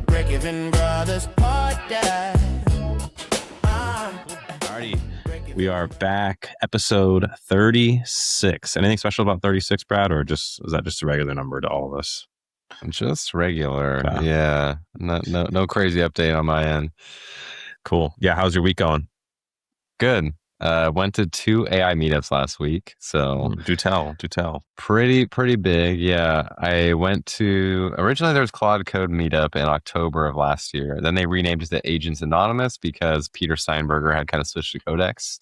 Breaking brothers part. Alrighty, we are back. Episode 36. Anything special about 36, Brad, or is that just a regular number to all of us? Just regular. Okay. Yeah. No crazy update on my end. Cool. Yeah. How's your week going? Good. Went to 2 AI meetups last week. So do tell. Pretty big. Yeah. I went to, originally there was Claude Code meetup in October of last year. Then they renamed it to Agents Anonymous because Peter Steinberger had kind of switched to Codex.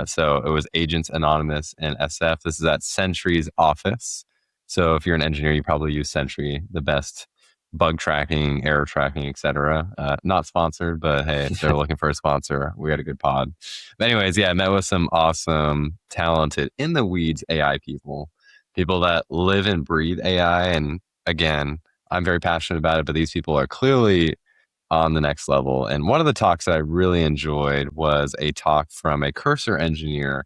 So it was Agents Anonymous and SF. This is at Sentry's office. So if you're an engineer, you probably use Sentry, the best bug tracking, error tracking, etc. Not sponsored, but hey, if they're looking for a sponsor, we got a good pod. But anyways, yeah, I met with some awesome, talented, in the weeds AI people that live and breathe AI. And again, I'm very passionate about it, but these people are clearly on the next level. And one of the talks that I really enjoyed was a talk from a Cursor engineer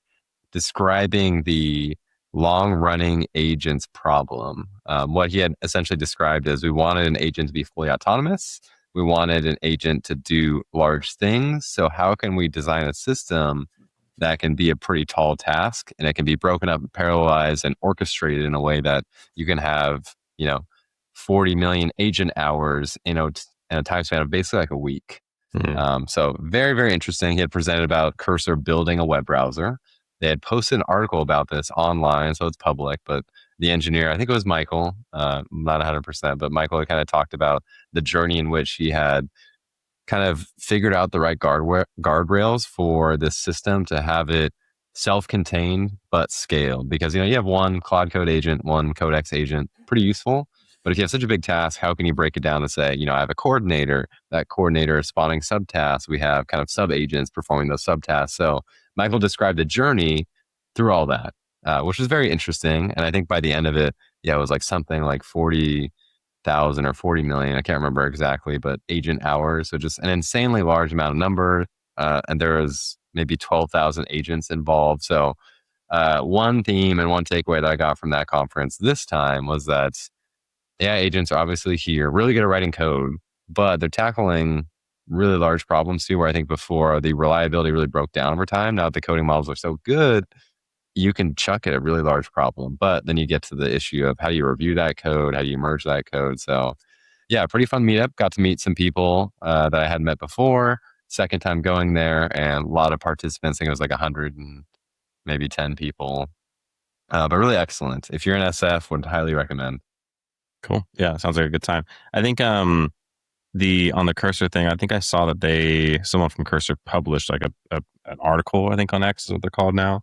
describing the long-running agents problem. What he had essentially described as we wanted an agent to be fully autonomous. We wanted an agent to do large things. So how can we design a system that can be a pretty tall task and it can be broken up, parallelized, and orchestrated in a way that you can have, 40 million agent hours in a time span of basically like a week. Mm-hmm. So very, very interesting. He had presented about Cursor building a web browser. They had posted an article about this online, so it's public, but the engineer, I think it was Michael, not 100%, but Michael had kind of talked about the journey in which he had kind of figured out the right guardrails for this system to have it self-contained but scaled. Because, you have one Claude Code agent, one Codex agent, pretty useful. But if you have such a big task, how can you break it down to say, I have a coordinator, that coordinator is spawning subtasks. We have kind of sub-agents performing those subtasks. So Michael described the journey through all that, which was very interesting. And I think by the end of it, it was like something like 40,000 or 40 million. I can't remember exactly, but agent hours. So just an insanely large amount of number. And there was maybe 12,000 agents involved. So one theme and one takeaway that I got from that conference this time was that AI agents are obviously here, really good at writing code, but they're tackling really large problems too, where I think before the reliability really broke down over time. Now that the coding models are so good, you can chuck at a really large problem, but then you get to the issue of how do you review that code? How do you merge that code? So yeah, pretty fun meetup. Got to meet some people that I hadn't met before. Second time going there, and a lot of participants. I think it was like 100 and maybe 10 people, but really excellent. If you're in SF, would highly recommend. Cool. Yeah, sounds like a good time. I think on the Cursor thing, I think I saw that someone from Cursor published like an article, I think on X is what they're called now,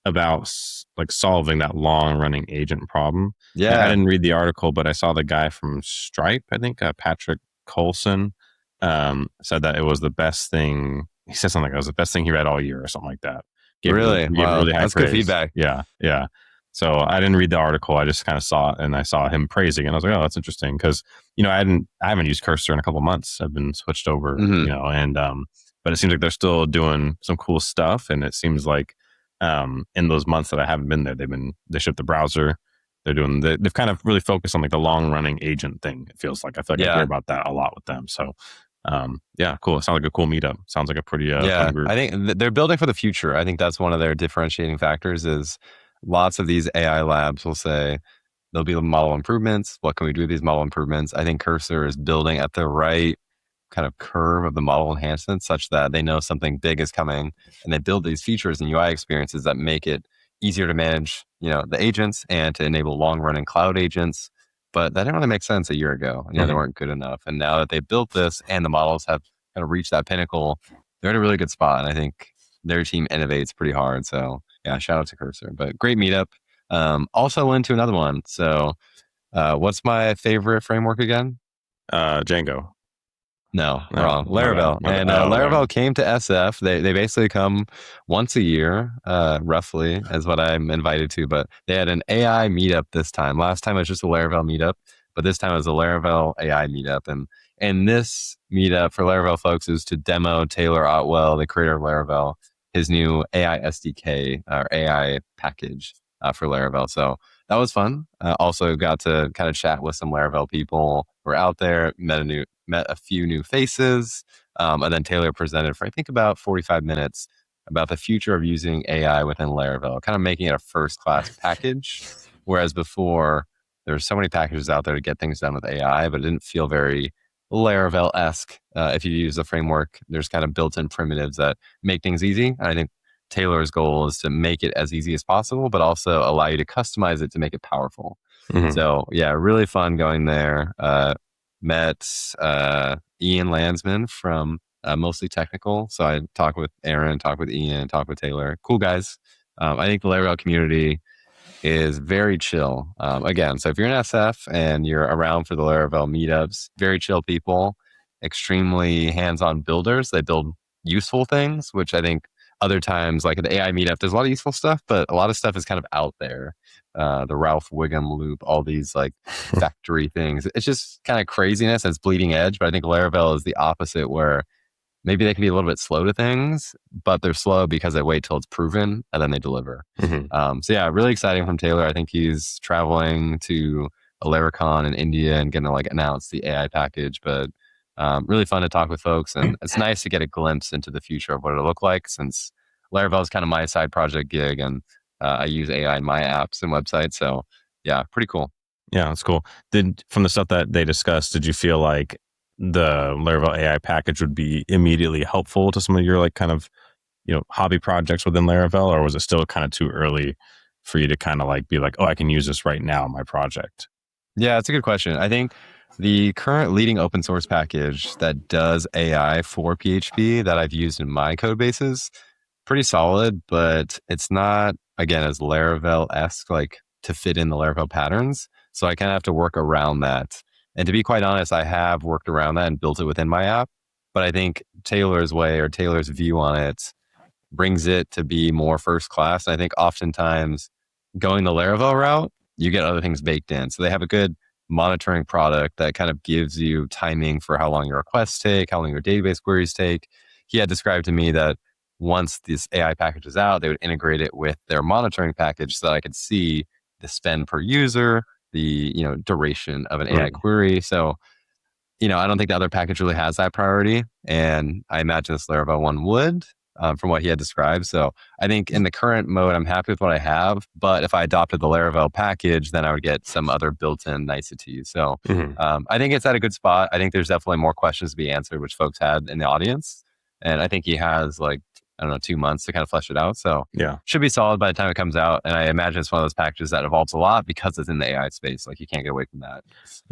about like solving that long running agent problem. Yeah. I didn't read the article, but I saw the guy from Stripe, I think Patrick Colson, said that it was the best thing. He said something like it was the best thing he read all year or something like that. Really? Wow. Really high That's praise. Good feedback. Yeah. So I didn't read the article. I just kind of saw it, and I saw him praising it. And I was like, oh, that's interesting. Because, I haven't used Cursor in a couple of months. I've been switched over, but it seems like they're still doing some cool stuff. And it seems like in those months that I haven't been there, they shipped the browser. They've kind of really focused on like the long running agent thing. It feels like I feel like I hear about that a lot with them. So cool. It sounds like a cool meetup. Sounds like a pretty fun group. I think they're building for the future. I think that's one of their differentiating factors is lots of these AI labs will say there'll be model improvements. What can we do with these model improvements? I think Cursor is building at the right kind of curve of the model enhancements such that they know something big is coming, and they build these features and UI experiences that make it easier to manage, the agents and to enable long running cloud agents. But that didn't really make sense a year ago. They weren't good enough. And now that they built this and the models have kind of reached that pinnacle, they're in a really good spot. And I think their team innovates pretty hard. So yeah, shout out to Cursor, but great meetup. Also went to another one. So what's my favorite framework again? Django. No, wrong. Laravel. And Laravel came to SF. They basically come once a year, roughly, is what I'm invited to. But they had an AI meetup this time. Last time it was just a Laravel meetup, but this time it was a Laravel AI meetup. And this meetup for Laravel folks is to demo Taylor Otwell, the creator of Laravel, his new AI SDK or AI package for Laravel. So that was fun. Also got to kind of chat with some Laravel people who were out there, met a few new faces. And then Taylor presented for, I think, about 45 minutes about the future of using AI within Laravel, kind of making it a first class package. Whereas before, there's so many packages out there to get things done with AI, but it didn't feel very Laravel-esque. If you use the framework, there's kind of built-in primitives that make things easy. And I think Taylor's goal is to make it as easy as possible, but also allow you to customize it to make it powerful. Mm-hmm. So yeah, really fun going there. Met Ian Landsman from Mostly Technical. So I talked with Aaron, talked with Ian, talked with Taylor. Cool guys. I think the Laravel community is very chill. Again, so if you're an SF and you're around for the Laravel meetups, very chill people, extremely hands-on builders. They build useful things, which I think other times, like at the AI meetup, there's a lot of useful stuff, but a lot of stuff is kind of out there. The Ralph Wiggum loop, all these like factory things. It's just kind of craziness. It's bleeding edge, but I think Laravel is the opposite, where maybe they can be a little bit slow to things, but they're slow because they wait till it's proven and then they deliver. Mm-hmm. So yeah, really exciting from Taylor. I think he's traveling to a Laracon in India and going to like announce the AI package, but really fun to talk with folks. And it's nice to get a glimpse into the future of what it'll look like, since Laravel is kind of my side project gig and I use AI in my apps and websites. So yeah, pretty cool. Yeah, that's cool. From the stuff that they discussed, did you feel like the Laravel AI package would be immediately helpful to some of your like kind of, hobby projects within Laravel, or was it still kind of too early for you to kind of like be like, oh, I can use this right now in my project? Yeah, it's a good question. I think the current leading open source package that does AI for PHP that I've used in my code bases, pretty solid, but it's not, again, as Laravel-esque, like to fit in the Laravel patterns. So I kind of have to work around that. And to be quite honest, I have worked around that and built it within my app. But I think Taylor's way or Taylor's view on it brings it to be more first class. And I think oftentimes going the Laravel route, you get other things baked in. So they have a good monitoring product that kind of gives you timing for how long your requests take, how long your database queries take. He had described to me that once this AI package is out, they would integrate it with their monitoring package so that I could see the spend per user, the duration of an AI query. So I don't think the other package really has that priority. And I imagine this Laravel one would, from what he had described. So I think in the current mode, I'm happy with what I have. But if I adopted the Laravel package, then I would get some other built-in niceties. So I think it's at a good spot. I think there's definitely more questions to be answered, which folks had in the audience. And I think he has 2 months to kind of flesh it out. So Yeah. should be solid by the time it comes out. And I imagine it's one of those packages that evolves a lot because it's in the AI space. Like you can't get away from that.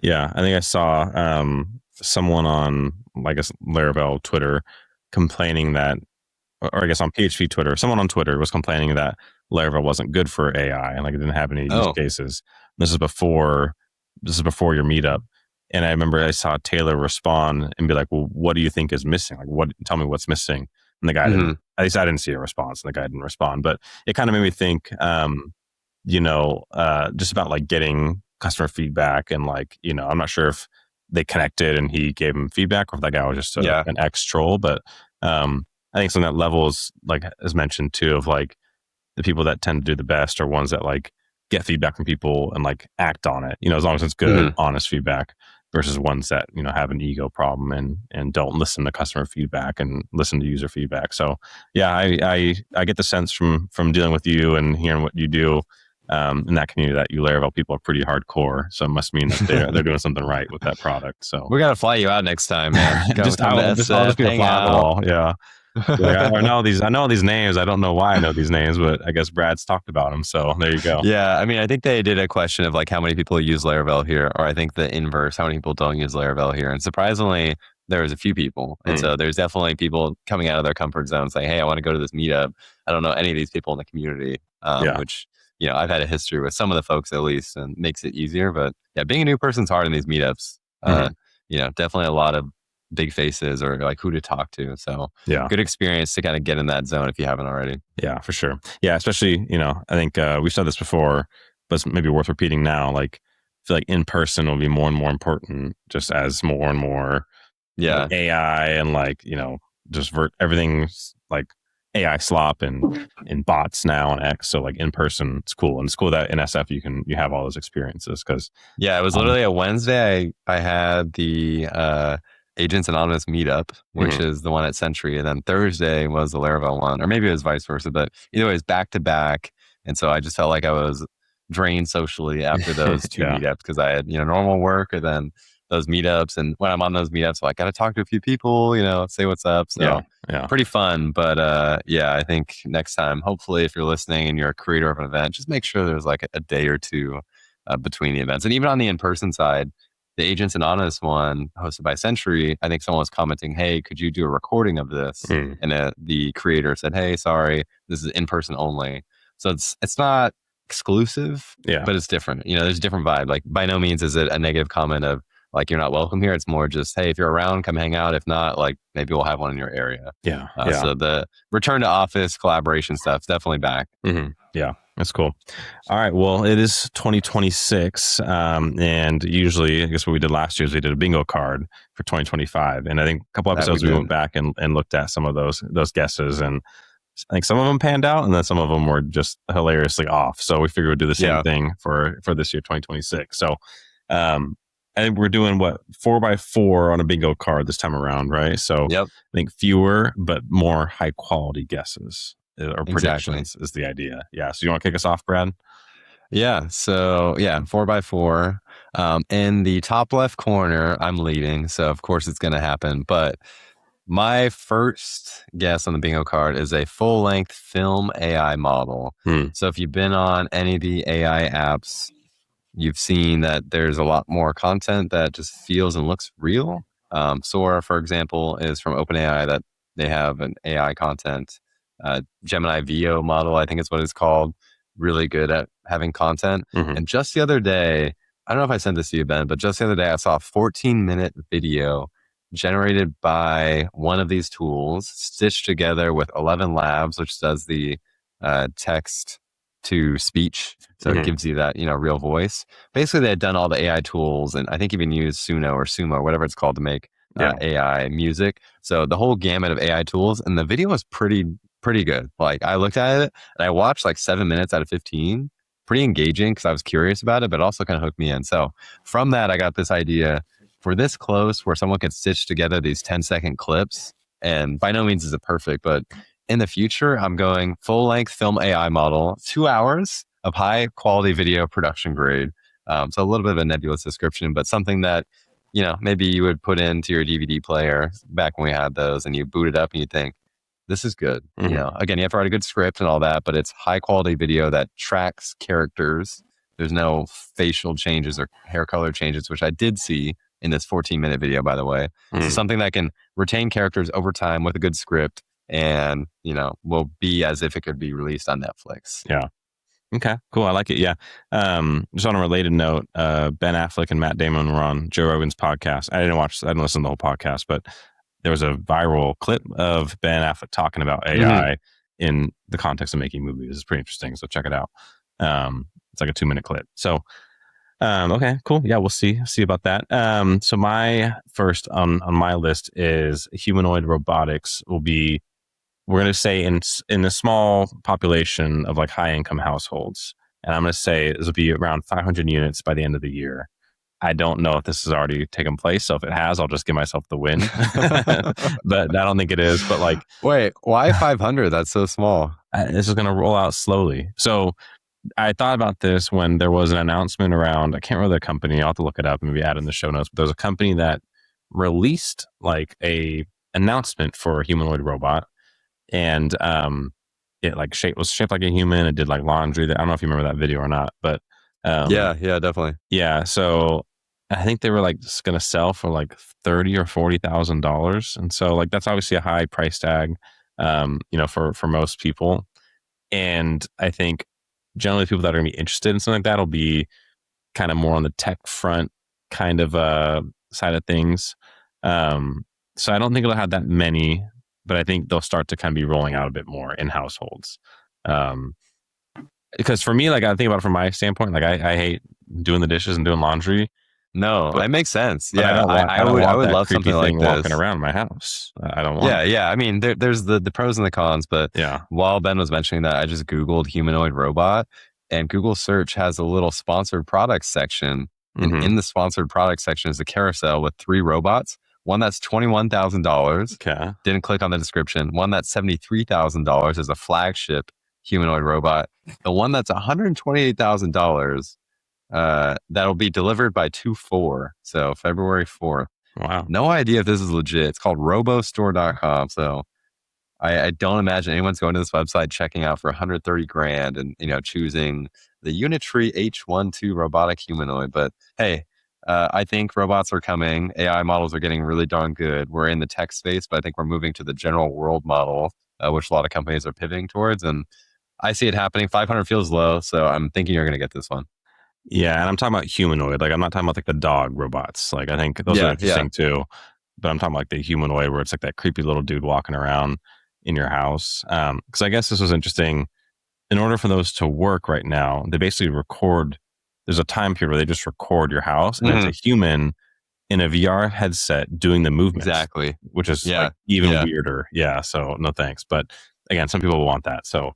Yeah. I think I saw someone on, I guess, Laravel Twitter complaining that, or I guess on PHP Twitter, someone on Twitter was complaining that Laravel wasn't good for AI and like it didn't have any use cases. This is before your meetup. And I remember I saw Taylor respond and be like, well, what do you think is missing? Like, tell me what's missing. And the guy didn't, at least I didn't see a response, and the guy didn't respond. But it kind of made me think, just about like getting customer feedback and like, I'm not sure if they connected and he gave him feedback or if that guy was just an ex troll. But I think some of that level is like, as mentioned too, of like the people that tend to do the best are ones that like get feedback from people and like act on it, as long as it's good, honest feedback, versus ones that, have an ego problem and don't listen to customer feedback and listen to user feedback. So yeah, I get the sense from dealing with you and hearing what you do in that community that you Laravel people are pretty hardcore. So it must mean that they're doing something right with that product. So we got to fly you out next time, man. I'll just be a fly on the wall. Yeah. Like, I know these names. I don't know why I know these names, but I guess Brad's talked about them. So there you go. Yeah, I mean, I think they did a question of like how many people use Laravel here, or I think the inverse, how many people don't use Laravel here. And surprisingly, there was a few people, and so there's definitely people coming out of their comfort zone, saying, "Hey, I want to go to this meetup. I don't know any of these people in the community," which I've had a history with some of the folks at least, and makes it easier. But yeah, being a new person's hard in these meetups. Definitely a lot of big faces or like who to talk to. So good experience to kind of get in that zone if you haven't already. Yeah, for sure. Yeah, especially, I think we've said this before, but it's maybe worth repeating now. Like, I feel like in person will be more and more important just as more and more AI and like, just everything's like AI slop and bots now on X. So like in person, it's cool, and it's cool that in SF you have all those experiences because Yeah, it was literally a Wednesday. I had the Agents Anonymous meetup, which is the one at Sentry, and then Thursday was the Laravel one, or maybe it was vice versa. But either way, it's back to back, and so I just felt like I was drained socially after those two meetups because I had normal work and then those meetups, and when I'm on those meetups, I got to talk to a few people, say what's up. So pretty fun. But yeah, I think next time, hopefully, if you're listening and you're a creator of an event, just make sure there's like a day or two between the events. And even on the in-person side, the Agents Anonymous one hosted by Sentry, I think someone was commenting, hey, could you do a recording of this? And the creator said, hey, sorry, this is in-person only. So it's not exclusive, but it's different. There's a different vibe. Like by no means is it a negative comment of like, you're not welcome here. It's more just, hey, if you're around, come hang out. If not, like maybe we'll have one in your area. So the return to office collaboration stuff's definitely back. Yeah, that's cool. All right. Well, it is 2026. And usually, I guess what we did last year is we did a bingo card for 2025. And I think a couple episodes we went back and looked at some of those guesses. And I think some of them panned out and then some of them were just hilariously off. So we figured we'd do the same thing for this year, 2026. So I think we're doing 4x4 on a bingo card this time around, right? So I think fewer but more high quality guesses or predictions is the idea. Yeah. So you want to kick us off, Brad? Yeah. So 4x4. In the top left corner, I'm leading. So of course it's going to happen. But my first guess on the bingo card is a full length film AI model. So if you've been on any of the AI apps, you've seen that there's a lot more content that just feels and looks real. Sora, for example, is from OpenAI that they have an AI content. Gemini VO model, I think is what it's called. Really good at having content. And just the other day, I don't know if I sent this to you, Ben, but just the other day I saw a 14-minute video generated by one of these tools, stitched together with 11 Labs, which does the text to speech. So it gives you that, real voice. Basically, they had done all the AI tools and I think even used Suno or Sumo, whatever it's called, to make AI music. So the whole gamut of AI tools, and the video was pretty good. Like I looked at it and I watched like 7 minutes out of 15. Pretty engaging because I was curious about it, but also kind of hooked me in. So from that, I got this idea for this close where someone can stitch together these 10-second clips. And by no means is it perfect, but in the future, I'm going full length film AI model, 2 hours of high quality video production grade. So a little bit of a nebulous description, but something that, maybe you would put into your DVD player back when we had those and you boot it up and you think, this is good. Again, you have to write a good script and all that, but it's high quality video that tracks characters. There's no facial changes or hair color changes, which I did see in this 14-minute video, by the way. So something that can retain characters over time with a good script and, will be as if it could be released on Netflix. Yeah. Okay, cool. I like it. Yeah. Just on a related note, Ben Affleck and Matt Damon were on Joe Rogan's podcast. I didn't listen to the whole podcast, but there was a viral clip of Ben Affleck talking about AI in the context of making movies. It's pretty interesting. So check it out. It's like a 2-minute clip. So, okay, cool. Yeah, we'll see about that. So my first on my list is humanoid robotics will be, we're going to say in a small population of like high income households. And I'm going to say this will be around 500 units by the end of the year. I don't know if this has already taken place. So if it has, I'll just give myself the win. But I don't think it is. But like, wait, why 500? That's so small. This is going to roll out slowly. So I thought about this when there was an announcement around, I can't remember the company. I'll have to look it up and maybe add in the show notes. But there was a company that released like a announcement for a humanoid robot. And it like was shaped like a human. It did like laundry. I don't know if you remember that video or not, but yeah, definitely. Yeah. So I think they were like just going to sell for like $30,000 or $40,000. And so like, that's obviously a high price tag, for most people. And I think generally people that are going to be interested in something like that will be kind of more on the tech front kind of side of things. So I don't think it'll have that many, but I think they'll start to kind of be rolling out a bit more in households. Because for me, like I think about it from my standpoint, like I hate doing the dishes and doing laundry. No, but it makes sense. but Yeah, I don't I want would that love creepy something like thing walking this. around my house. I don't want Yeah, it. yeah. I mean, there's the pros and the cons, but Yeah. while Ben was mentioning that, I just Googled humanoid robot, and Google search has a little sponsored products section. And Mm-hmm. in the sponsored products section is a carousel with 3 robots. One that's $21,000. Okay. Didn't click on the description. One that's $73,000 is a flagship humanoid robot. The one that's $128,000 that'll be delivered by 2/4, so February 4th. Wow. No idea if this is legit. It's called robostore.com. So I don't imagine anyone's going to this website checking out for 130 grand and, choosing the Unitree H12 robotic humanoid. But hey, I think robots are coming. AI models are getting really darn good. We're in the tech space, but I think we're moving to the general world model, which a lot of companies are pivoting towards. And I see it happening. 500 feels low. So I'm thinking you're going to get this one. Yeah, and I'm talking about humanoid. Like I'm not talking about like the dog robots. Like I think those are Yeah. Yeah. interesting too. But I'm talking like the humanoid where it's like that creepy little dude walking around in your house. Because I guess this was interesting. In order for those to work right now, they basically record. There's a time period where they just record your house, and it's a human in a VR headset doing the movements, Exactly. which is Yeah. like even Yeah. weirder. Yeah. So no thanks. But again, some people want that. So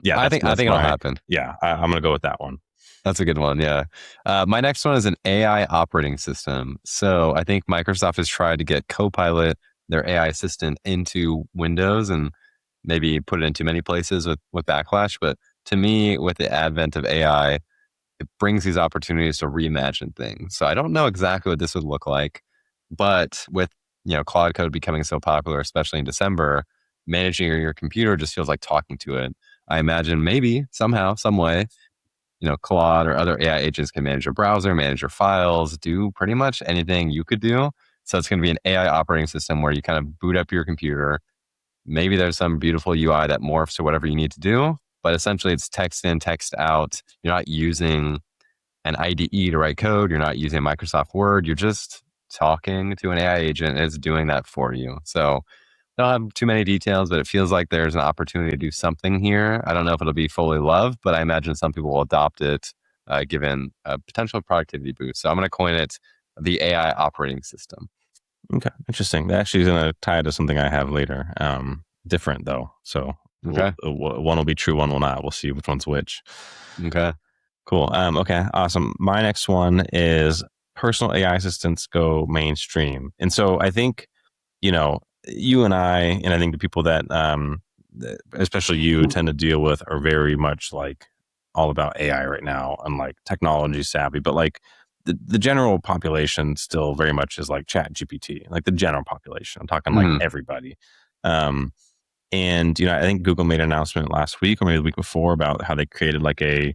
yeah, I think it'll happen. Yeah, I'm gonna go with that one. That's a good one. Yeah. My next one is an AI operating system. So I think Microsoft has tried to get Copilot, their AI assistant, into Windows and maybe put it into many places with backlash. But to me, with the advent of AI, it brings these opportunities to reimagine things. So I don't know exactly what this would look like, but with Cloud Code becoming so popular, especially in December, managing your computer just feels like talking to it. I imagine maybe somehow, some way, Claude or other AI agents can manage your browser, manage your files, do pretty much anything you could do. So it's going to be an AI operating system where you kind of boot up your computer. Maybe there's some beautiful UI that morphs to whatever you need to do, but essentially it's text in, text out. You're not using an IDE to write code. You're not using Microsoft Word. You're just talking to an AI agent and it's doing that for you. So don't have too many details, but it feels like there's an opportunity to do something here. I don't know if it'll be fully loved, but I imagine some people will adopt it, given a potential productivity boost. So I'm going to coin it the AI operating system. Okay, interesting. That actually is going to tie to something I have later. Different though. So Okay. one will be true, one will not. We'll see which one's which. Okay. Cool. Okay, awesome. My next one is personal AI assistants go mainstream. And so I think, you and I think the people that, especially you, tend to deal with are very much like all about AI right now and like technology savvy, but like the general population still very much is like Chat GPT, like the general population. I'm talking like everybody. And I think Google made an announcement last week or maybe the week before about how they created like a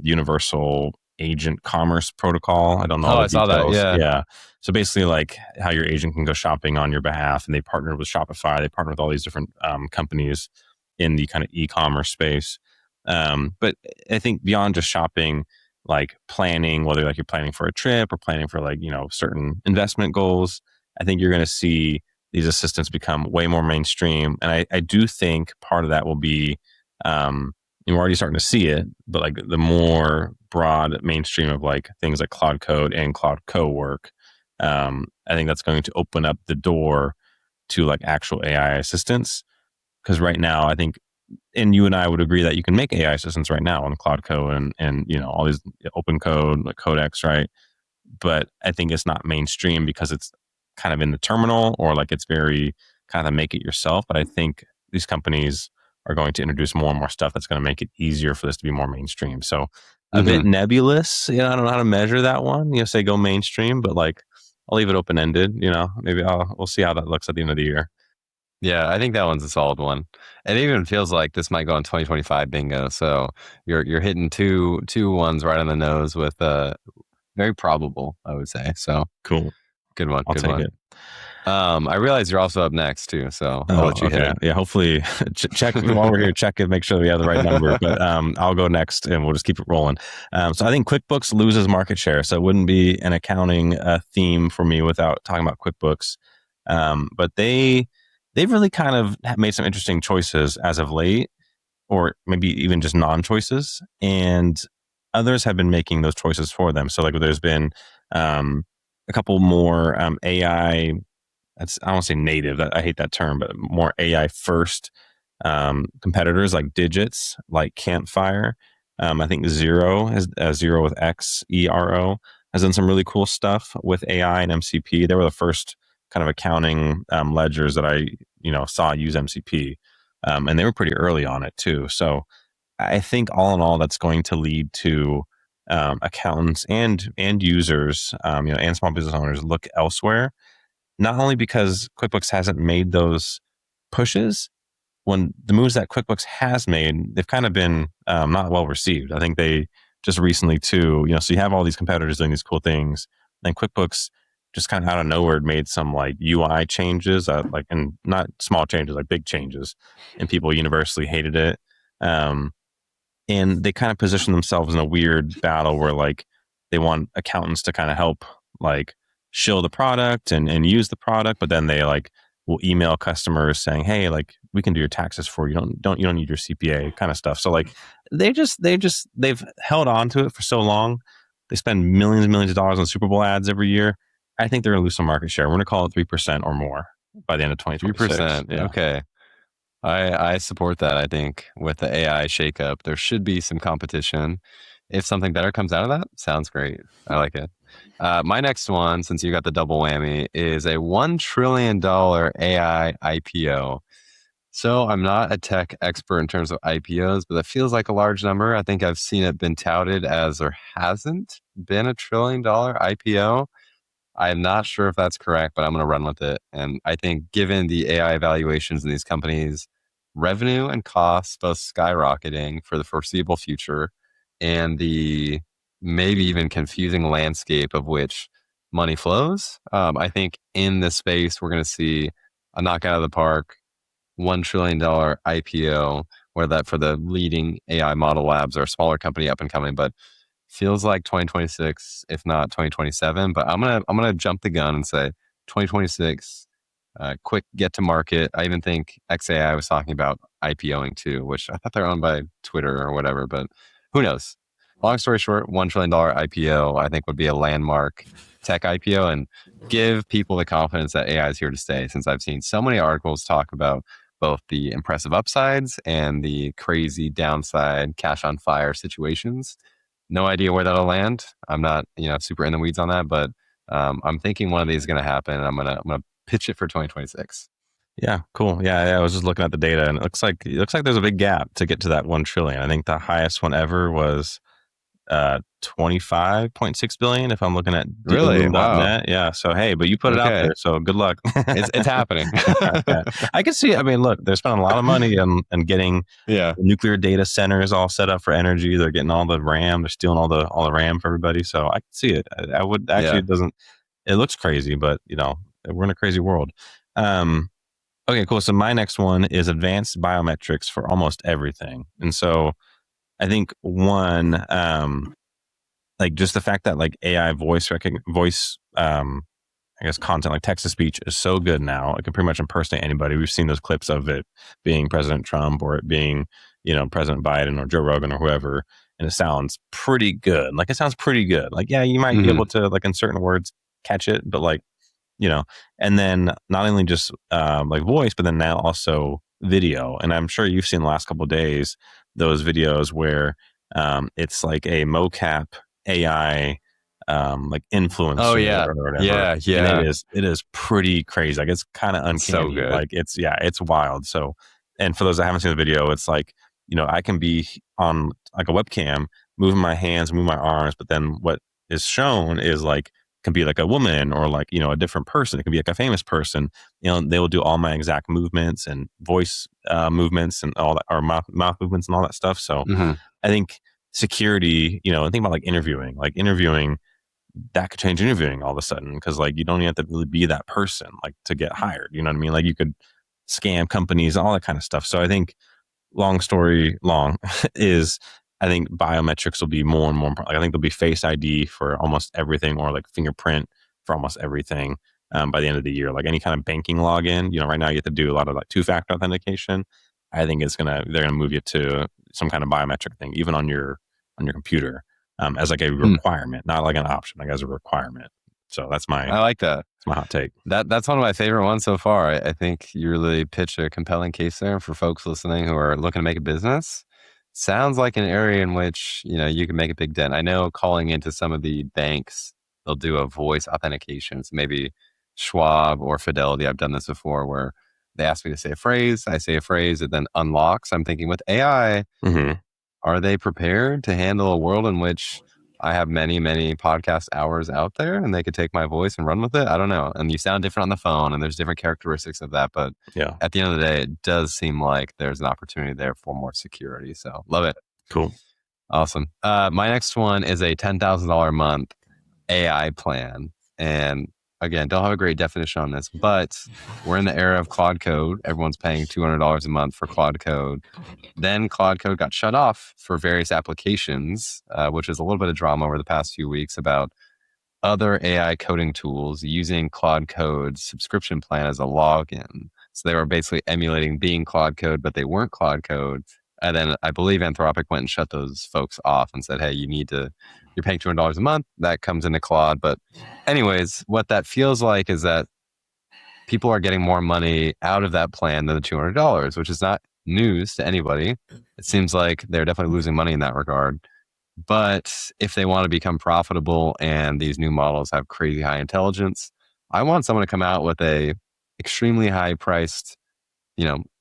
universal agent commerce protocol. I don't know all the I saw that. details. Yeah. Yeah. So basically, like how your agent can go shopping on your behalf, and they partnered with Shopify. They partnered with all these different companies in the kind of e-commerce space. But I think beyond just shopping, like planning, whether like you're planning for a trip or planning for like certain investment goals, I think you're going to see these assistants become way more mainstream. And I do think part of that will be, we're already starting to see it, but like the more broad mainstream of like things like Cloud Code and Cloud Co-work, I think that's going to open up the door to like actual AI assistants. Because right now, I think, and you and I would agree that you can make AI assistants right now on Cloud Code and all these open code, like Codex, right? But I think it's not mainstream because it's kind of in the terminal or like it's very kind of make it yourself. But I think these companies are going to introduce more and more stuff that's going to make it easier for this to be more mainstream. So a bit nebulous. I don't know how to measure that one. Say go mainstream, but like I'll leave it open ended. Maybe we'll see how that looks at the end of the year. Yeah, I think that one's a solid one. It even feels like this might go on 2025 bingo. So you're hitting two ones right on the nose with very probable, I would say. So Cool. Good one. I'll Good take one. it. I realize you're also up next too, so I'll let you hit it. Yeah, hopefully check while we're here, check it, make sure we have the right number. But I'll go next and we'll just keep it rolling. So I think QuickBooks loses market share. So it wouldn't be an accounting theme for me without talking about QuickBooks. But they've really kind of made some interesting choices as of late, or maybe even just non-choices. And others have been making those choices for them. So like there's been A couple more AI. I don't want to say native. I hate that term, but more AI first competitors like Digits, like Campfire. I think Zero has Zero with Xero has done some really cool stuff with AI and MCP. They were the first kind of accounting ledgers that I saw use MCP, and they were pretty early on it too. So I think all in all, that's going to lead to accountants and users, and small business owners look elsewhere. Not only because QuickBooks hasn't made those pushes, when the moves that QuickBooks has made, they've kind of been not well received. I think they just recently too, so you have all these competitors doing these cool things, and QuickBooks just kind of out of nowhere made some like UI changes, and not small changes, like big changes, and people universally hated it. Um, and they kind of position themselves in a weird battle where like they want accountants to kind of help like shill the product and use the product, but then they like will email customers saying, hey, like we can do your taxes for you, you don't need your CPA kind of stuff. So like they've held on to it for so long. They spend millions and millions of dollars on Super Bowl ads every year. I think they're gonna lose some market share. We're gonna call it 3% or more by the end of 2026. 3%. Yeah. Okay. I support that. I think with the AI shakeup, there should be some competition. If something better comes out of that, sounds great. I like it. My next one, since you got the double whammy, is a $1 trillion AI IPO. So I'm not a tech expert in terms of IPOs, but that feels like a large number. I think I've seen it been touted as there hasn't been a $1 trillion IPO. I'm not sure if that's correct, but I'm going to run with it. And I think given the AI valuations in these companies, revenue and costs both skyrocketing for the foreseeable future, and the maybe even confusing landscape of which money flows, I think in this space, we're going to see a knockout of the park, $1 trillion IPO, where that for the leading AI model labs or a smaller company up and coming, but feels like 2026, if not 2027. But I'm gonna jump the gun and say 2026. Quick get to market. I even think XAI was talking about IPOing too, which I thought they're owned by Twitter or whatever, but who knows? Long story short, $1 trillion IPO I think would be a landmark tech IPO and give people the confidence that AI is here to stay. Since I've seen so many articles talk about both the impressive upsides and the crazy downside cash on fire situations. No idea where that'll land. I'm not, super in the weeds on that, but I'm thinking one of these is going to happen, and I'm gonna pitch it for 2026. Yeah, cool. Yeah, I was just looking at the data, and it looks like there's a big gap to get to that 1 trillion. I think the highest one ever was 25.6 billion if I'm looking at Really? Wow. net. Yeah, so hey, but you put it out Okay. there, so good luck. It's happening. Yeah. I can see, I mean, look, they're spending a lot of money on getting Yeah. nuclear data centers all set up for energy. They're getting all the RAM, they're stealing all the RAM for everybody. So I can see it. I would actually, Yeah. it looks crazy, but we're in a crazy world. Okay, cool. So my next one is advanced biometrics for almost everything. And so I think one, like just the fact that like AI voice, I guess content like text to speech is so good now. It can pretty much impersonate anybody. We've seen those clips of it being President Trump or it being, President Biden or Joe Rogan or whoever. And it sounds pretty good. Like it sounds pretty good. Like, yeah, you might be able to like in certain words catch it, but like, and then not only just like voice, but then now also video. And I'm sure you've seen the last couple of days those videos where it's like a mocap AI like influencer Oh yeah. or whatever. Yeah. And Yeah. it is pretty crazy. Like it's kind of It's so uncanny. good. Like it's wild. So, and for those that haven't seen the video, it's like, I can be on like a webcam, moving my hands, moving my arms, but then what is shown is like can be like a woman or like, a different person. It can be like a famous person. They will do all my exact movements and voice movements and all that, or mouth movements and all that stuff. So I think security, think about like interviewing that could change interviewing all of a sudden. Cause like, you don't even have to really be that person like to get hired. You know what I mean? Like you could scam companies, all that kind of stuff. So I think long story long is I think biometrics will be more and more important. Like I think there'll be Face ID for almost everything or like fingerprint for almost everything by the end of the year. Like any kind of banking login, right now you have to do a lot of like two-factor authentication. I think they're gonna move you to some kind of biometric thing, even on your computer. as like a requirement, not like an option, like as a requirement. So that's my I like that. That's my hot take. That's one of my favorite ones so far. I think you really pitch a compelling case there for folks listening who are looking to make a business. Sounds like an area in which, you can make a big dent. I know calling into some of the banks, they'll do a voice authentication. So maybe Schwab or Fidelity. I've done this before where they ask me to say a phrase. I say a phrase, it then unlocks. I'm thinking with AI, are they prepared to handle a world in which I have many, many podcast hours out there and they could take my voice and run with it? I don't know. And you sound different on the phone and there's different characteristics of that. But at the end of the day, it does seem like there's an opportunity there for more security. So love it. Cool. Awesome. My next one is a $10,000 a month AI plan. And again, don't have a great definition on this, but we're in the era of Claude Code. Everyone's paying $200 a month for Claude Code. Then Claude Code got shut off for various applications, which is a little bit of drama over the past few weeks about other AI coding tools using Claude Code's subscription plan as a login. So they were basically emulating being Claude Code, but they weren't Claude Code. And then I believe Anthropic went and shut those folks off and said, hey, you're paying $200 a month. That comes into Claude. But anyways, what that feels like is that people are getting more money out of that plan than the $200, which is not news to anybody. It seems like they're definitely losing money in that regard. But if they want to become profitable and these new models have crazy high intelligence, I want someone to come out with a extremely high priced,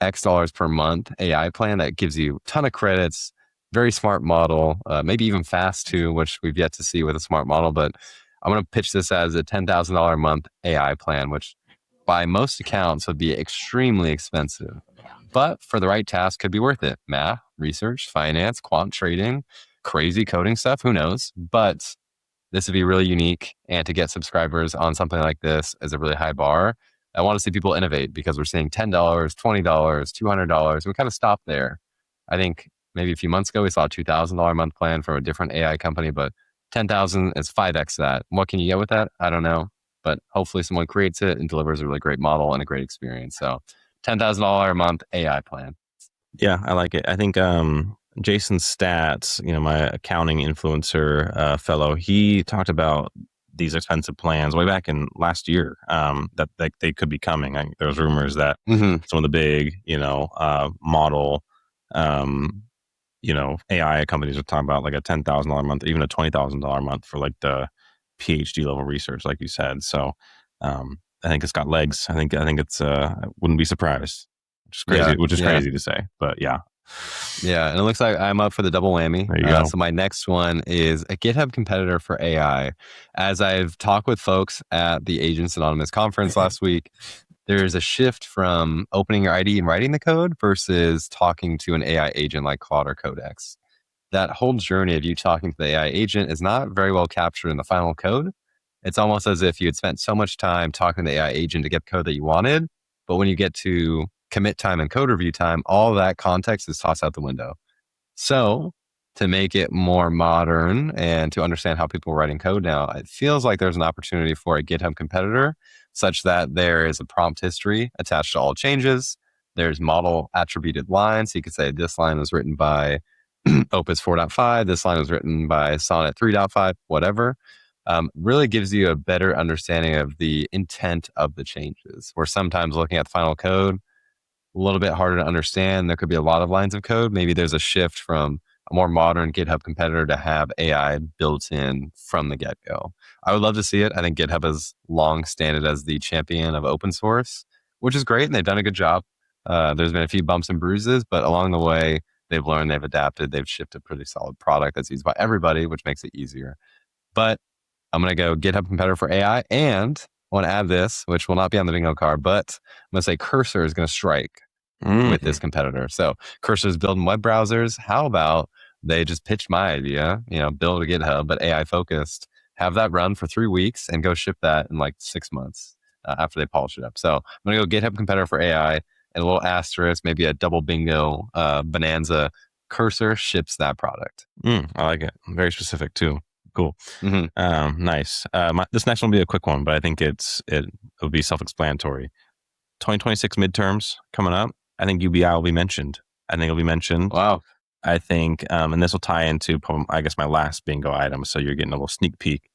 X dollars per month AI plan that gives you a ton of credits, very smart model, maybe even fast too, which we've yet to see with a smart model. But I'm going to pitch this as a $10,000 a month AI plan, which by most accounts would be extremely expensive, but for the right task could be worth it. Math, research, finance, quant trading, crazy coding stuff, who knows? But this would be really unique. And to get subscribers on something like this is a really high bar. I want to see people innovate because we're seeing $10, $20, $200. We kind of stopped there. I think maybe a few months ago, we saw a $2,000 a month plan from a different AI company, but 10,000 is 5x that. What can you get with that? I don't know. But hopefully someone creates it and delivers a really great model and a great experience. So $10,000 a month AI plan. Yeah, I like it. I think Jason Stats, my accounting influencer fellow, he talked about these expensive plans way back in last year that they could be coming. There was rumors that some of the big, model, AI companies are talking about like a $10,000 a month, even a $20,000 a month for like the PhD level research, like you said. So I think it's got legs. I think it's I wouldn't be surprised. Which is crazy to say, but yeah. Yeah, and it looks like I'm up for the double whammy. There you go. So my next one is a GitHub competitor for AI. As I've talked with folks at the Agents Anonymous conference last week, there's a shift from opening your ID and writing the code versus talking to an AI agent like Claude or Codex. That whole journey of you talking to the AI agent is not very well captured in the final code. It's almost as if you had spent so much time talking to the AI agent to get code that you wanted, but when you get to commit time and code review time, all that context is tossed out the window. So to make it more modern and to understand how people are writing code now, it feels like there's an opportunity for a GitHub competitor such that there is a prompt history attached to all changes. There's model attributed lines. So you could say this line was written by Opus 4.5. This line was written by Sonnet 3.5, whatever. Really gives you a better understanding of the intent of the changes. Where sometimes looking at the final code, a little bit harder to understand. There could be a lot of lines of code. Maybe there's a shift from a more modern GitHub competitor to have AI built in from the get-go. I would love to see it. I think GitHub has long standed as the champion of open source, which is great, and they've done a good job. There's been a few bumps and bruises, but along the way, they've learned, they've adapted, they've shipped a pretty solid product that's used by everybody, which makes it easier. But I'm going to go GitHub competitor for AI, and I want to add this, which will not be on the bingo card, but I'm going to say Cursor is going to strike with this competitor. So Cursor is building web browsers. How about they just pitch my idea, build a GitHub, but AI focused, have that run for 3 weeks and go ship that in like 6 months after they polish it up. So I'm going to go GitHub competitor for AI and a little asterisk, maybe a double bingo bonanza. Cursor ships that product. I like it. Very specific too. Cool. Nice. This next one will be a quick one, but I think it will be self-explanatory. 2026 midterms coming up. I think UBI will be mentioned. Wow. I think, and this will tie into, I guess, my last bingo item. So you're getting a little sneak peek,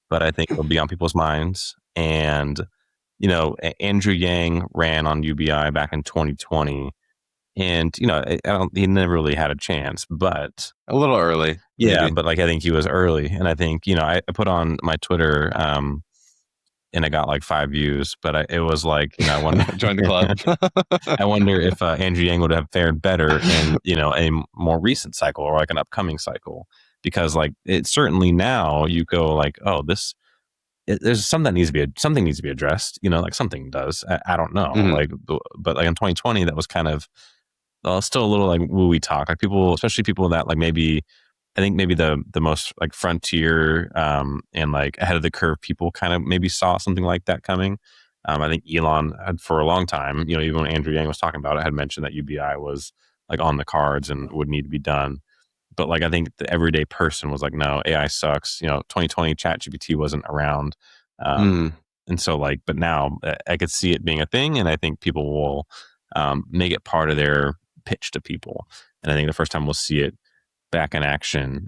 but I think it'll be on people's minds. And, Andrew Yang ran on UBI back in 2020. And, he never really had a chance, but a little early. Yeah, Maybe. but I think he was early. And I think, I put on my Twitter, and I got like 5 views, but it was like, I wonder, join the club. I wonder if Andrew Yang would have fared better in, a more recent cycle or like an upcoming cycle, because like it certainly now you go like, oh, there's something something needs to be addressed, like something does. I don't know. Like, but like in 2020, that was kind of still a little like wooey talk. Like people, especially people that like I think maybe the most like frontier and like ahead of the curve people kind of maybe saw something like that coming. I think Elon had for a long time, even when Andrew Yang was talking about it, had mentioned that UBI was like on the cards and would need to be done. But like I think the everyday person was like, no, AI sucks. 2020 ChatGPT wasn't around, and so like, but now I could see it being a thing, and I think people will make it part of their pitch to people. And I think the first time we'll see it back in action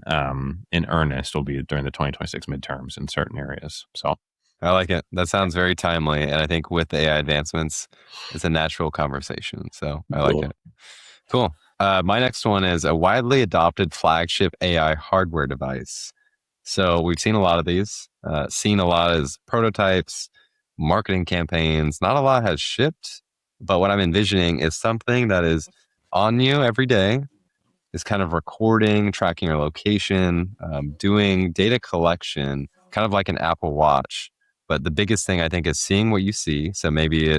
in earnest will be during the 2026 midterms in certain areas. So I like it. That sounds very timely. And I think with AI advancements, it's a natural conversation. So I like it. Cool. My next one is a widely adopted flagship AI hardware device. So we've seen a lot of these, seen a lot as prototypes, marketing campaigns. Not a lot has shipped, but what I'm envisioning is something that is on you every day, is kind of recording, tracking your location, doing data collection, kind of like an Apple Watch. But the biggest thing I think is seeing what you see. So maybe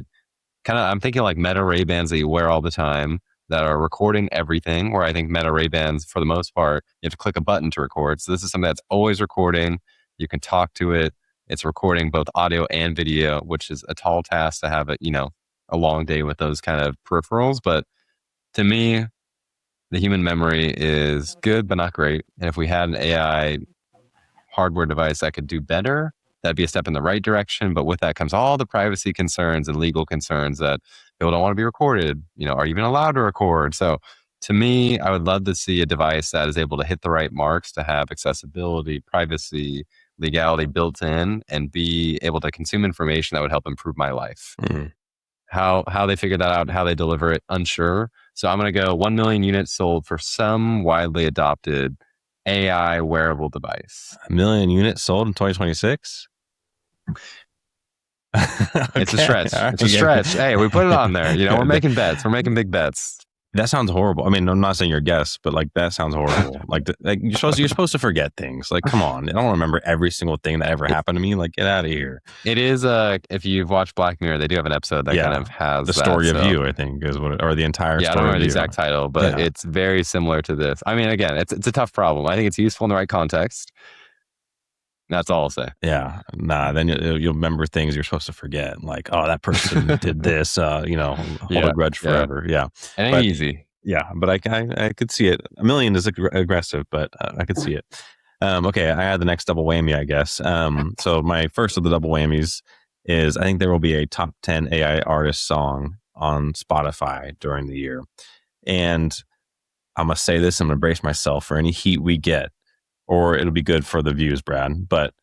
I'm thinking like Meta Ray-Bans that you wear all the time that are recording everything, where I think Meta Ray-Bans, for the most part, you have to click a button to record. So this is something that's always recording. You can talk to it. It's recording both audio and video, which is a tall task to have a long day with those kind of peripherals. But to me, the human memory is good, but not great. And if we had an AI hardware device that could do better, that'd be a step in the right direction. But with that comes all the privacy concerns and legal concerns that people don't want to be recorded, are you even allowed to record? So to me, I would love to see a device that is able to hit the right marks to have accessibility, privacy, legality built in, and be able to consume information that would help improve my life. Mm-hmm. How they figure that out, how they deliver it, unsure. So I'm going to go 1 million units sold for some widely adopted AI wearable device. 1 million units sold in 2026. It's a stretch. It's a stretch. Hey, we put it on there. We're making bets. We're making big bets. That sounds horrible. I mean, I'm not saying you're a guess, but like that sounds horrible. like you're supposed to forget things. Like, come on, I don't remember every single thing that ever happened to me. Like, get out of here. It is. If you've watched Black Mirror, they do have an episode that kind of has the story of you. I think is what, or the entire. Yeah, story I don't remember the you. exact title, but it's very similar to this. I mean, again, it's a tough problem. I think it's useful in the right context. That's all I'll say. Yeah, then you'll remember things you're supposed to forget. Like, oh, that person did this. Hold a grudge forever. Yeah, it ain't easy. Yeah, but I could see it. 1 million is aggressive, but I could see it. Okay, I had the next double whammy, I guess. So my first of the double whammies is I think there will be a top 10 AI artist song on Spotify during the year. And I'm going to say this, I'm going to brace myself for any heat we get, or it'll be good for the views, Brad. But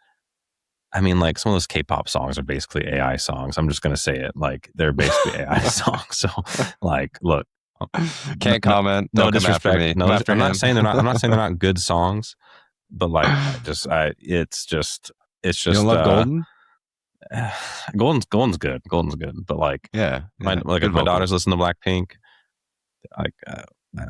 I mean, like some of those K-pop songs are basically AI songs. I'm just going to say it. Like they're basically AI songs. So like, look. Can't comment. No Don't disrespect. Come after me. No, Come after I'm him. not saying they're not. I'm not saying they're not good songs, but like, it's just. You don't love Golden? Golden's good. Golden's good, but like, if my daughters listen to Blackpink, like,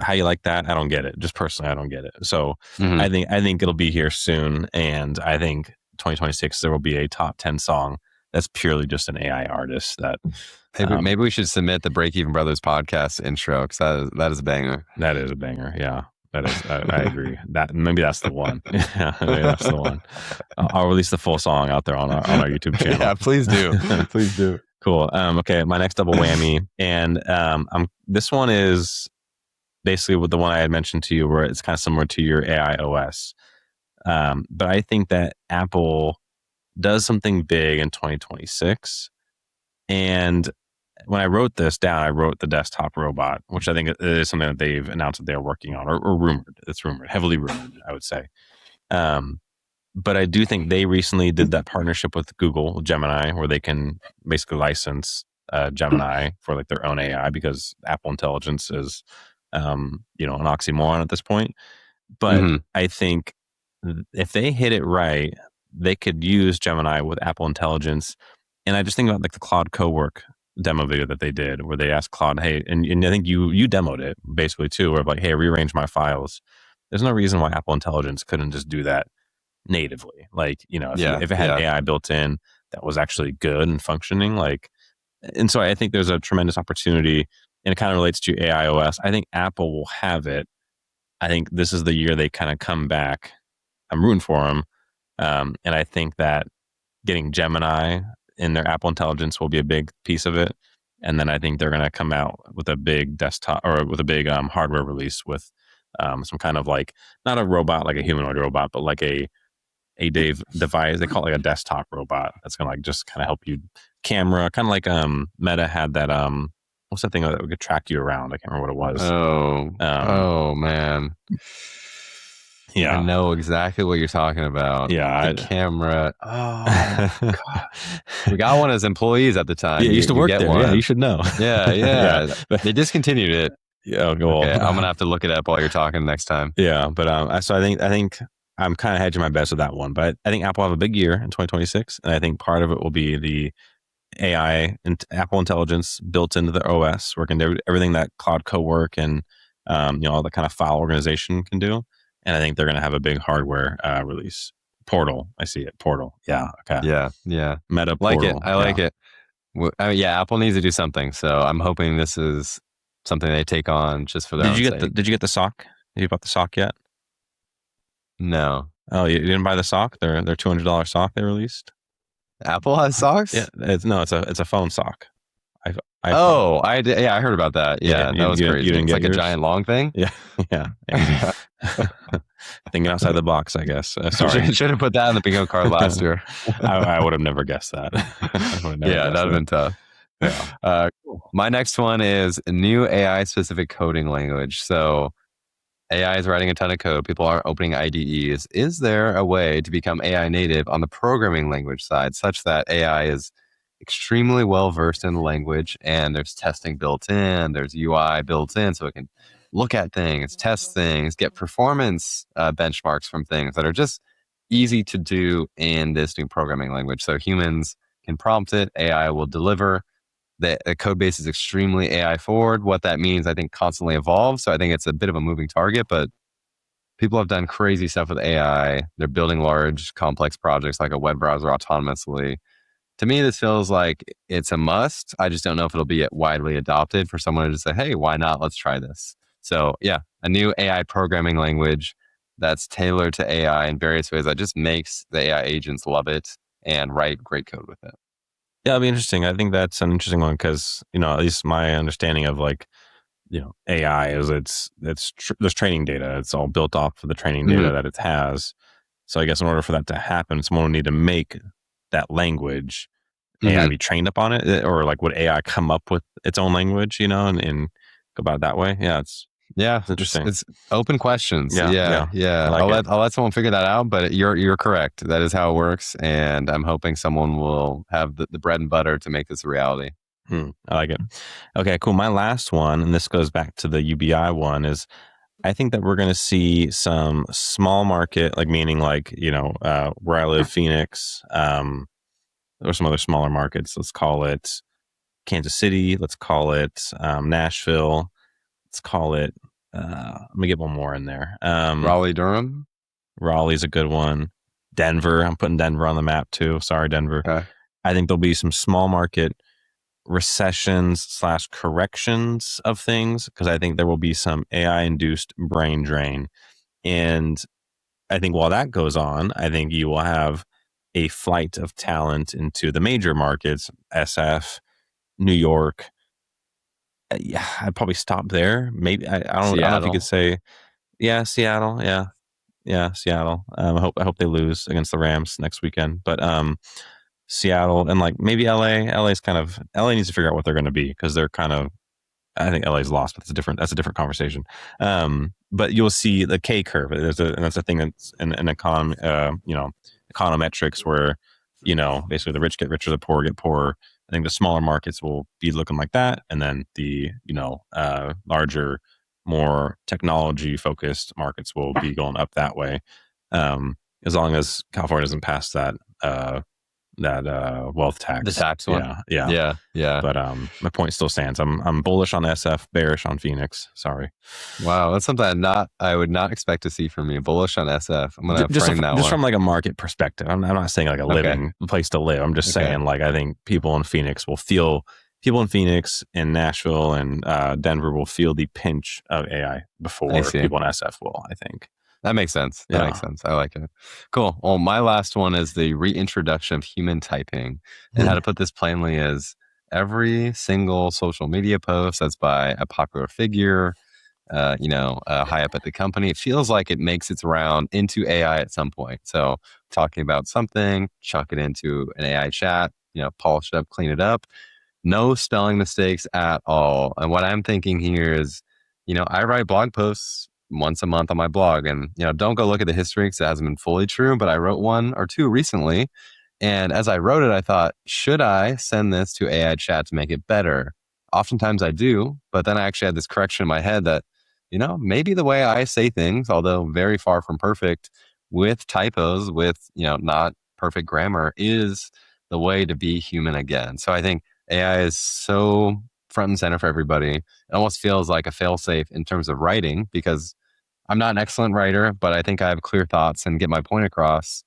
how you like that? I don't get it. Just personally, I don't get it. So I think it'll be here soon, and I think 2026 there will be a top 10 song that's purely just an AI artist that. Maybe we should submit the Break Even Brothers podcast intro, because that is a banger. That is a banger. Yeah, that is. I agree. Maybe that's the one. Yeah, maybe that's the one. I'll release the full song out there on our YouTube channel. Yeah, please do. Please do. Cool. Okay, my next double whammy, and this one is basically with the one I had mentioned to you, where it's kind of similar to your AI OS. But I think that Apple does something big in 2026. And when I wrote this down, I wrote the desktop robot, which I think is something that they've announced that they're working on, or rumored. It's rumored, heavily rumored, I would say. But I do think they recently did that partnership with Google Gemini, where they can basically license Gemini for like their own AI, because Apple Intelligence is, an oxymoron at this point. But I think if they hit it right, they could use Gemini with Apple Intelligence. And I just think about like the Claude Cowork demo video that they did, where they asked Claude, hey, and I think you demoed it basically too, where like, hey, rearrange my files. There's no reason why Apple Intelligence couldn't just do that natively. Like, if it had AI built in that was actually good and functioning, like, and so I think there's a tremendous opportunity, and it kind of relates to AI OS. I think Apple will have it. I think this is the year they kind of come back. I'm rooting for them. And I think that getting Gemini in their Apple Intelligence will be a big piece of it. And then I think they're going to come out with a big desktop, or with a big hardware release with some kind of like, not a robot like a humanoid robot, but like a device. They call it like a desktop robot that's going to like just kind of help you camera, kind of like Meta had that what's that thing that could track you around? I can't remember what it was. Oh man. Yeah, I know exactly what you're talking about. Yeah, the camera. Oh God. We got one as employees at the time. Yeah, you used to work there. One. Yeah, you should know. Yeah. They discontinued it. Yeah, well, okay, I'm gonna have to look it up while you're talking next time. Yeah, but so I think I'm kind of hedging my bets with that one. But I think Apple will have a big year in 2026, and I think part of it will be the AI and Apple Intelligence built into the OS, working everything that Cloud Cowork and all the kind of file organization can do. And I think they're going to have a big hardware release. Portal, I see it. Portal, yeah, okay, yeah. Meta like Portal. I like it. Apple needs to do something. So I'm hoping this is something they take on just for their own sake. Did you get the sock? Have you bought the sock yet? No. Oh, you didn't buy the sock? Their $200 sock they released. Apple has socks? Yeah, it's a phone sock. I heard about that. Yeah, that was crazy. You didn't it's get like yours? a giant long thing. Yeah. Thinking outside the box, I guess. Sorry, should have put that in the bingo card last year. I would have never guessed that. That'd have been tough. Yeah. My next one is a new AI specific coding language. So AI is writing a ton of code. People are opening IDEs. Is there a way to become AI native on the programming language side, such that AI is extremely well versed in the language, and there's testing built in, there's UI built in, so it can look at things, test things, get performance benchmarks from things that are just easy to do in this new programming language. So humans can prompt it, AI will deliver. The code base is extremely AI forward. What that means, I think, constantly evolves. So I think it's a bit of a moving target, but people have done crazy stuff with AI. They're building large, complex projects like a web browser autonomously. To me, this feels like it's a must. I just don't know if it'll be widely adopted for someone to just say, hey, why not? Let's try this. So yeah, a new AI programming language that's tailored to AI in various ways that just makes the AI agents love it and write great code with it. Yeah, it'll be interesting. I think that's an interesting one because, at least my understanding of like, AI is there's training data. It's all built off of the training data that it has. So I guess in order for that to happen, someone would need to make that language, AI be trained up on it, or like would AI come up with its own language, and go about it that way? Yeah, it's interesting. It's open questions. Yeah. I'll let someone figure that out, but you're correct. That is how it works, and I'm hoping someone will have the bread and butter to make this a reality. I like it. Okay, cool. My last one, and this goes back to the UBI one, is I think that we're going to see some small market, like meaning like, where I live, Phoenix, or some other smaller markets. Let's call it Kansas City. Let's call it Nashville. Let's call it, let me get one more in there. Raleigh, Durham. Raleigh's a good one. Denver. I'm putting Denver on the map too. Sorry, Denver. Okay. I think there'll be some small market recessions / corrections of things, because I think there will be some AI induced brain drain. And I think while that goes on, I think you will have a flight of talent into the major markets, SF, New York. Yeah, I'd probably stop there. Maybe I don't know if you could say, Seattle. Yeah, Seattle. I hope they lose against the Rams next weekend. But Seattle, and like maybe LA. LA needs to figure out what they're going to be because they're kind of. I think LA's lost, but that's a different conversation. But you'll see the K curve. And that's a thing that's in econometrics where, basically the rich get richer, the poor get poorer. I think the smaller markets will be looking like that. And then the, larger, more technology focused markets will be going up that way. As long as California doesn't pass that, wealth tax. The tax one. Yeah. But my point still stands. I'm bullish on SF, bearish on Phoenix. Sorry. Wow, that's something I would not expect to see from you. Bullish on SF. I'm gonna frame that just one. from like a market perspective. I'm not saying like a living place to live. I'm just saying like I think people in Phoenix and Nashville and Denver will feel the pinch of AI before people in SF will. I think. That makes sense. That makes sense. I like it. Cool. Well, my last one is the reintroduction of human typing. And how to put this plainly is every single social media post that's by a popular figure, high up at the company, it feels like it makes its round into AI at some point. So talking about something, chuck it into an AI chat, polish it up, clean it up. No spelling mistakes at all. And what I'm thinking here is, I write blog posts once a month on my blog, and don't go look at the history because it hasn't been fully true, but I wrote one or two recently, and as I wrote it, I thought, should I send this to AI chat to make it better? Oftentimes I do, but then I actually had this correction in my head that maybe the way I say things, although very far from perfect, with typos, with not perfect grammar, is the way to be human again. So I think AI is so front and center for everybody. It almost feels like a failsafe in terms of writing because I'm not an excellent writer, but I think I have clear thoughts and get my point across.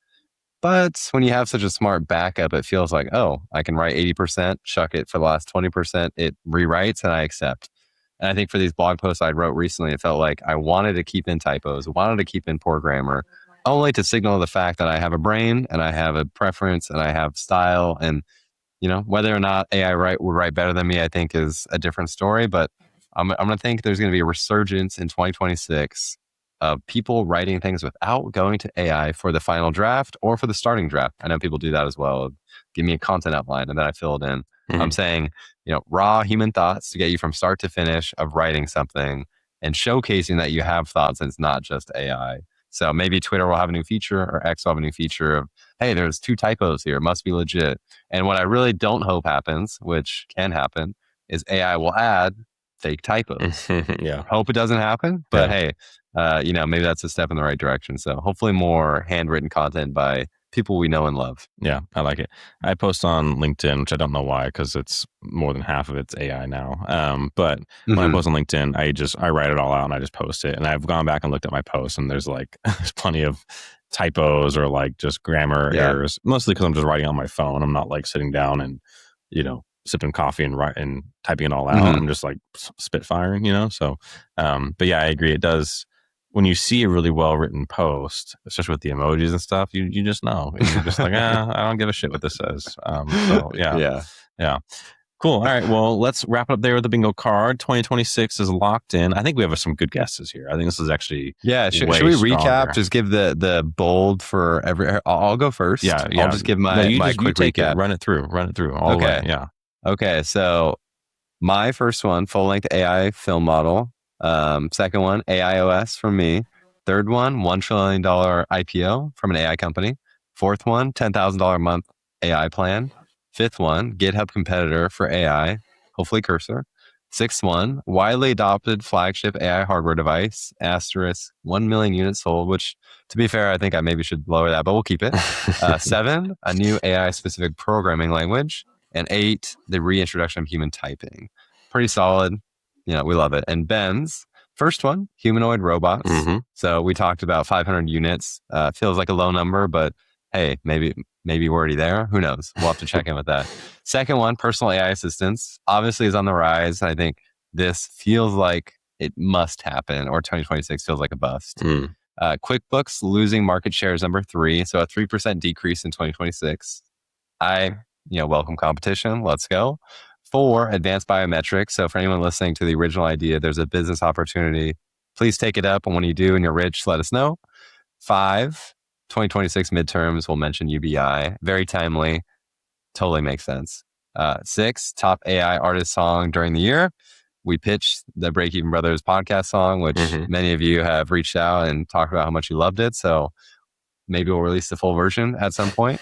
But when you have such a smart backup, it feels like, oh, I can write 80%, chuck it for the last 20%, it rewrites and I accept. And I think for these blog posts I wrote recently, it felt like I wanted to keep in typos, wanted to keep in poor grammar, only to signal the fact that I have a brain and I have a preference and I have style. And, whether or not AI would write better than me, I think is a different story. But I'm going to think there's going to be a resurgence in 2026 of people writing things without going to AI for the final draft or for the starting draft. I know people do that as well. Give me a content outline and then I fill it in. I'm saying, raw human thoughts to get you from start to finish of writing something and showcasing that you have thoughts and it's not just AI. So maybe Twitter will have a new feature or X will have a new feature of, hey, there's 2 typos here. It must be legit. And what I really don't hope happens, which can happen, is AI will add fake typos. Hope it doesn't happen, but hey, maybe that's a step in the right direction. So hopefully more handwritten content by people we know and love. Yeah, I like it. I post on LinkedIn, which I don't know why, because it's more than half of it's AI now. But when I post on LinkedIn, I write it all out and I just post it. And I've gone back and looked at my posts, and there's there's plenty of typos or like just grammar errors, mostly because I'm just writing on my phone. I'm not like sitting down and sipping coffee and typing it all out. I'm just like spitfiring, So, but yeah, I agree. It does. When you see a really well written post, especially with the emojis and stuff, you just know. You're just like, I don't give a shit what this says. So yeah. Cool. All right. Well, let's wrap it up there with the bingo card. 2026 is locked in. I think we have some good guesses here. I think this is actually Should we recap? Just give the bold for every. I'll go first. Yeah. I'll just give my quick recap. Run it through all the way. Yeah. Okay. So my first one, full length AI film model. Second one, AIOS from me. Third one, $1 trillion IPO from an AI company. Fourth one, $10,000 a month AI plan. Fifth one, GitHub competitor for AI, hopefully Cursor. Sixth one, widely adopted flagship AI hardware device, asterisk, 1 million units sold, which to be fair, I think I maybe should lower that, but we'll keep it. 7, a new AI specific programming language. And 8, the reintroduction of human typing. Pretty solid. We love it. And Ben's first one, humanoid robots. So we talked about 500 units. Feels like a low number, but hey, maybe we're already there. Who knows? We'll have to check in with that. Second one, personal AI assistants, obviously is on the rise. I think this feels like it must happen, or 2026 feels like a bust. QuickBooks losing market share is number 3. So a 3% decrease in 2026. I welcome competition. Let's go. 4, advanced biometrics. So for anyone listening to the original idea, there's a business opportunity. Please take it up. And when you do and you're rich, let us know. 5, 2026 midterms. We'll mention UBI. Very timely. Totally makes sense. 6, top AI artist song during the year. We pitched the Break Even Brothers podcast song, which many of you have reached out and talked about how much you loved it. So maybe we'll release the full version at some point.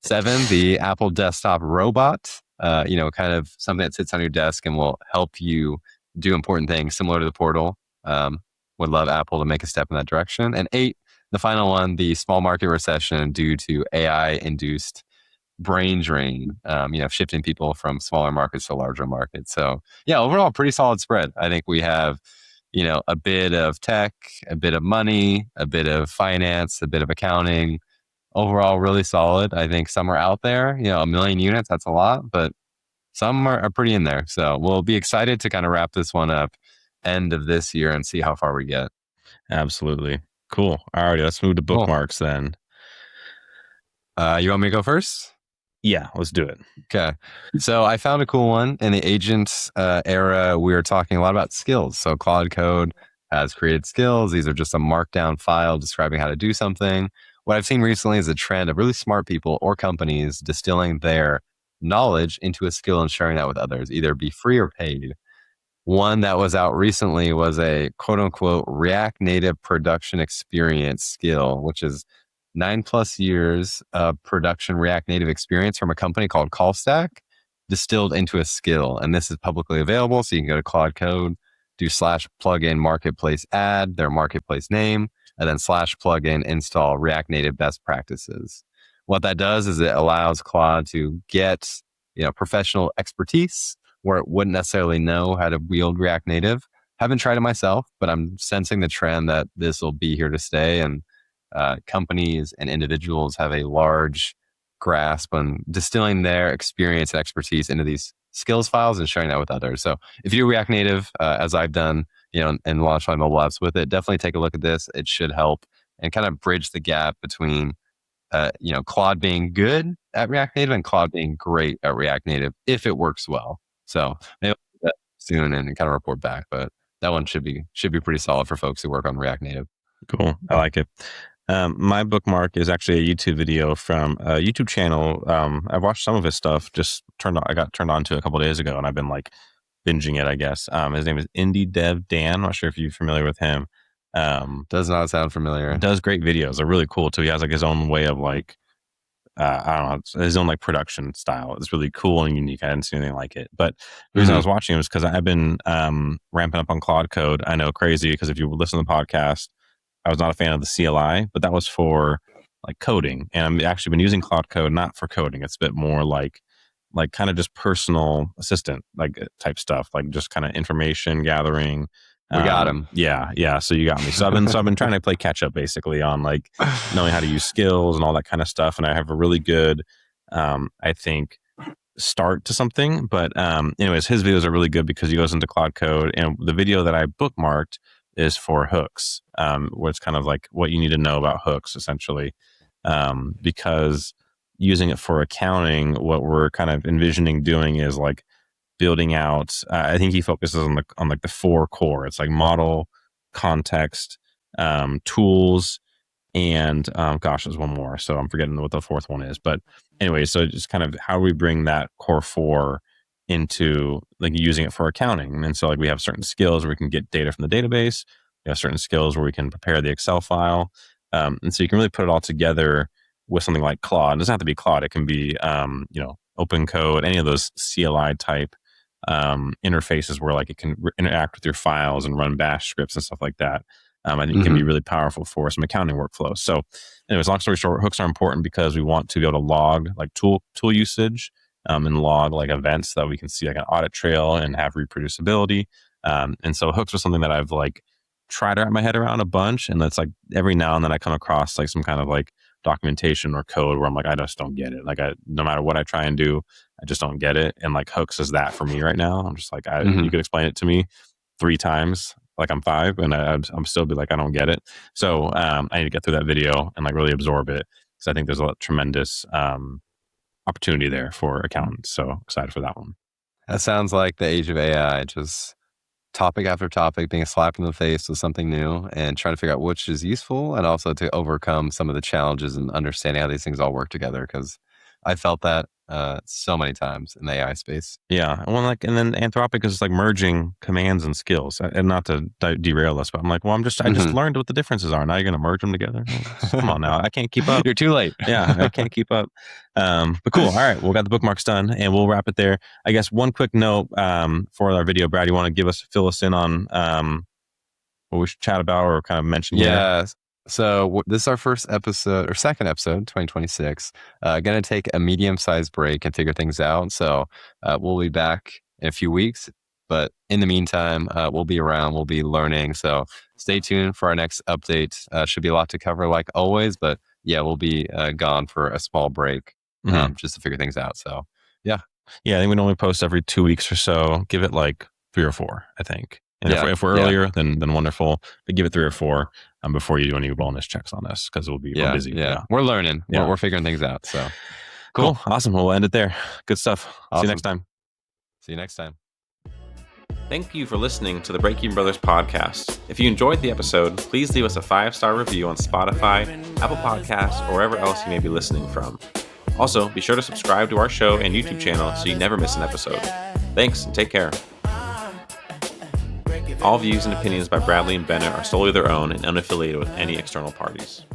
7, the Apple desktop robot, kind of something that sits on your desk and will help you do important things similar to the portal. Would love Apple to make a step in that direction. And 8, the final one, the small market recession due to AI induced brain drain, shifting people from smaller markets to larger markets. So yeah, overall, pretty solid spread. I think we have, a bit of tech, a bit of money, a bit of finance, a bit of accounting. Overall, really solid. I think some are out there, 1 million units, that's a lot, but some are pretty in there. So we'll be excited to kind of wrap this one up end of this year and see how far we get. Absolutely. Cool. All right, let's move to bookmarks then. You want me to go first? Yeah, let's do it. Okay. So I found a cool one in the agent era. We were talking a lot about skills. So Claude Code has created skills. These are just a markdown file describing how to do something. What I've seen recently is a trend of really smart people or companies distilling their knowledge into a skill and sharing that with others, either be free or paid. One that was out recently was a quote unquote React Native production experience skill, which is 9+ years of production React Native experience from a company called CallStack distilled into a skill. And this is publicly available. So you can go to Claude Code, do /plugin marketplace add their marketplace name, and then /plugin install React Native best practices. What that does is it allows Claude to get, professional expertise where it wouldn't necessarily know how to wield React Native. Haven't tried it myself, but I'm sensing the trend that this will be here to stay. And companies and individuals have a large grasp on distilling their experience and expertise into these skills files and sharing that with others. So if you do React Native, as I've done, and launched my mobile apps with it, definitely take a look at this. It should help and kind of bridge the gap between Claude being good at React Native and Claude being great at React Native if it works well. So maybe I'll do that soon and kind of report back. But that one should be pretty solid for folks who work on React Native. Cool. I like it. My bookmark is actually a YouTube video from a YouTube channel. I've watched some of his stuff. I got turned on to a couple of days ago, and I've been like binging it, I guess. His name is Indie Dev Dan. I'm not sure if you're familiar with him. Does not sound familiar. Does great videos. They're really cool too. He has like his own way of like, I don't know, his own like production style. It's really cool and unique. I didn't see anything like it. But the reason I was watching it was because I've been ramping up on Claude Code. I know, crazy, because if you listen to the podcast, I was not a fan of the CLI, but that was for like coding. And I've actually been using Claude Code not for coding. It's a bit more like kind of just personal assistant like type stuff, like just kind of information gathering. We got him. Yeah. So you got me. So I've been trying to play catch up basically on like knowing how to use skills and all that kind of stuff. And I have a really good, I think, start to something. But anyways, his videos are really good because he goes into Claude Code, and the video that I bookmarked is for hooks, where it's kind of like what you need to know about hooks essentially, because using it for accounting, what we're kind of envisioning doing is like building out. I think he focuses on like the 4 core. It's like model, context, tools, and there's one more. So I'm forgetting what the 4th one is. But anyway, so just kind of how we bring that core 4 into like using it for accounting. And so like we have certain skills where we can get data from the database. We have certain skills where we can prepare the Excel file. And so you can really put it all together with something like Claude. It doesn't have to be Claude. It can be, open code, any of those CLI type interfaces where like it can interact with your files and run bash scripts and stuff like that. I think it can be really powerful for some accounting workflows. So anyways, long story short, hooks are important because we want to be able to log like tool usage and log like events so that we can see like an audit trail and have reproducibility. And so hooks are something that I've like tried to wrap my head around a bunch. And that's like every now and then I come across like some kind of like documentation or code where I'm like, I just don't get it. Like no matter what I try and do, I just don't get it. And like hooks is that for me right now. I'm just like, you could explain it to me 3 times, like I'm 5, and I'm still be like, I don't get it. So I need to get through that video and like really absorb it, because I think there's a tremendous opportunity there for accountants. So excited for that one. That sounds like the age of AI, just topic after topic being slapped in the face with something new and trying to figure out which is useful, and also to overcome some of the challenges and understanding how these things all work together. Because I felt that so many times in the AI space. Yeah. Well, and then Anthropic is like merging commands and skills, and not to derail us, but I'm like, well, I just learned what the differences are. Now you're going to merge them together. Come on now. I can't keep up. You're too late. Yeah, I can't keep up. But cool. All right. We'll got the bookmarks done and we'll wrap it there. I guess one quick note for our video, Brad, you want to fill us in on what we should chat about or kind of mention here? Yeah. So this is our second episode, 2026. Going to take a medium-sized break and figure things out. So we'll be back in a few weeks. But in the meantime, we'll be around. We'll be learning. So stay tuned for our next update. Should be a lot to cover like always. But yeah, we'll be gone for a small break just to figure things out. So yeah. Yeah, I think we normally post every 2 weeks or so. Give it like 3 or 4, I think. And if we're earlier, then wonderful. But give it 3 or 4 before you do any wellness checks on us, because we're busy. Yeah, we're learning. Yeah. We're figuring things out. So cool. Awesome. We'll end it there. Good stuff. Awesome. See you next time. See you next time. Thank you for listening to the Breaking Brothers podcast. If you enjoyed the episode, please leave us a 5-star review on Spotify, Apple Podcasts, or wherever else you may be listening from. Also, be sure to subscribe to our show and YouTube channel so you never miss an episode. Thanks and take care. All views and opinions by Bradley and Bennett are solely their own and unaffiliated with any external parties.